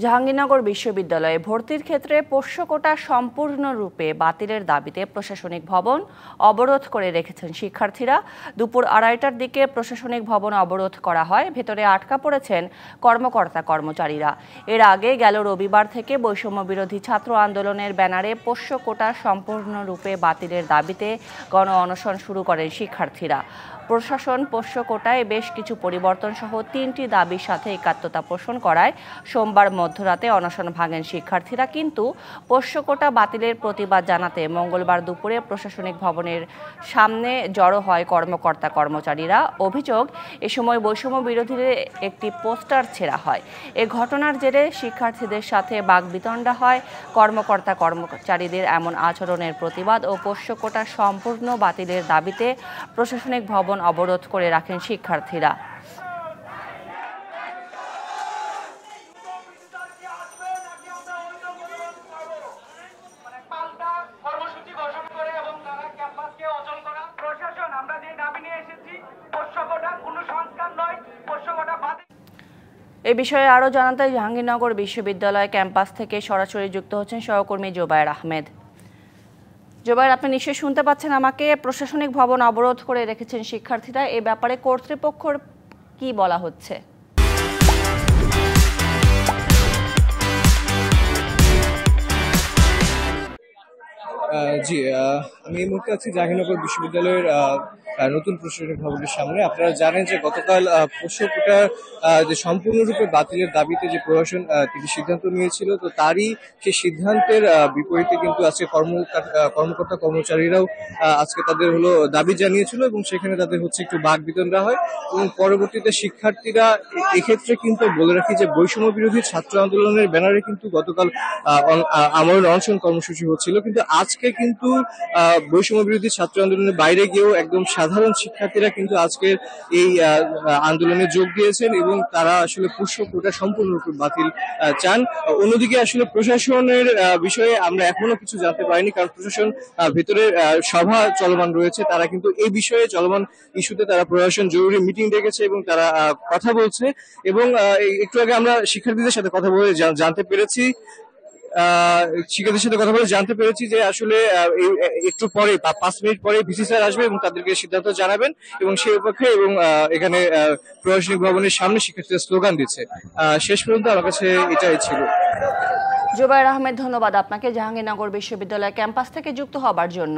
জাহাঙ্গীরনগর বিশ্ববিদ্যালয়ে ভর্তির ক্ষেত্রে পোষ্য কোটা সম্পূর্ণরূপে বাতিলের দাবিতে প্রশাসনিক ভবন অবরোধ করে রেখেছেন শিক্ষার্থীরা। দুপুর 2:30টার দিকে প্রশাসনিক ভবন অবরোধ করা হয়। ভেতরে আটকা পড়েছেন কর্মকর্তা-কর্মচারীরা। এর আগে গেল রবিবার থেকে বৈষম্য বিরোধী ছাত্র আন্দোলনের ব্যানারে পোষ্য কোটা সম্পূর্ণরূপে বাতিলের দাবিতে গণ অনশন শুরু করেন শিক্ষার্থীরা। প্রশাসন পোষ্য কোটায় বেশ কিছু পরিবর্তন সহ 3টি দাবির সাথে একাত্মতা পোষণ করায় সোমবার মধ্যরাতে অনশন ভাঙেন শিক্ষার্থীরা। কিন্তু পোষ্য কোটা বাতিলের প্রতিবাদ জানাতে মঙ্গলবার দুপুরে প্রশাসনিক ভবনের সামনে জড়ো হয় কর্মকর্তা-কর্মচারীরা। অভিযোগ, এ সময় বৈষম্য বিরোধীদের একটি পোস্টার ছেঁড়া হয়। এ ঘটনার জেরে শিক্ষার্থীদের সাথে বাকবিতণ্ডা হয়। কর্মকর্তা-কর্মচারীদের এমন আচরণের প্রতিবাদ ও পোষ্য কোটা সম্পূর্ণ বাতিলের দাবিতে প্রশাসনিক ভবন অবরোধ করে রাখেন শিক্ষার্থীরা। এ বিষয়ে আরও জানাতে জাহাঙ্গীরনগর বিশ্ববিদ্যালয় ক্যাম্পাস থেকে সরাসরি যুক্ত হচ্ছেন সহকর্মী জোবায়ের আহমেদ। জোবায়ের, আপনি নিশ্চয়ই শুনতে পাচ্ছেন আমাকে। প্রশাসনিক ভবন অবরোধ করে রেখেছেন শিক্ষার্থীরা, এ ব্যাপারে কর্তৃপক্ষের কি বলা হচ্ছে? জি, আমি এই মুহূর্তে আছি জাহাঙ্গীরনগর বিশ্ববিদ্যালয়ের নতুন প্রশাসনিক ভবনের সামনে। আপনারা জানেন যে গতকাল পোষ্য কোটার যে সম্পূর্ণরূপে বাতিলের দাবিতে যে প্রশাসন তিনি সিদ্ধান্ত নিয়েছিল, তো তারই সেই সিদ্ধান্তের বিপরীতে কিন্তু আজকে কর্মকর্তা কর্মচারীরাও আজকে তাদের দাবি জানিয়েছিল এবং সেখানে তাদের একটু বাকবিতণ্ডা হয় এবং পরবর্তীতে শিক্ষার্থীরা এক্ষেত্রে কিন্তু বলে রাখি যে বৈষম্য বিরোধী ছাত্র আন্দোলনের ব্যানারে কিন্তু গতকাল আমরণ অনশন কর্মসূচি হচ্ছিল, কিন্তু আজকে কিন্তু বৈষম্য বিরোধী ছাত্র আন্দোলনের বাইরে গিয়েও একদম সাধারণ শিক্ষার্থীরা কিন্তু আজকের এই আন্দোলনে যোগ দিয়েছেন এবং তারা আসলে পোষ্য কোটা সম্পূর্ণরূপে বাতিল চান। অন্যদিকে আসলে প্রশাসনের বিষয়ে আমরা এখনো কিছু জানতে পারিনি, কারণ প্রশাসন ভেতরে সভা চলমান রয়েছে। তারা কিন্তু এই বিষয়ে চলমান ইস্যুতে তারা প্রশাসন জরুরি মিটিং ডেকেছে এবং তারা কথা বলছে। এবং একটু আগে আমরা শিক্ষার্থীদের সাথে কথা বলে জানতে পেরেছি যে আসলে একটু পরে 5 মিনিট পরে ভিসি স্যার আসবে এবং তাদেরকে সিদ্ধান্ত জানাবেন এবং সেই উপলক্ষে এবং এখানে প্রশাসনিক ভবনের সামনে শিক্ষার্থীরা স্লোগান দিচ্ছে। শেষ পর্যন্ত আমার কাছে এটাই ছিল। জোবায়ের আহমেদ, ধন্যবাদ আপনাকে জাহাঙ্গীরনগর বিশ্ববিদ্যালয় ক্যাম্পাস থেকে যুক্ত হবার জন্য।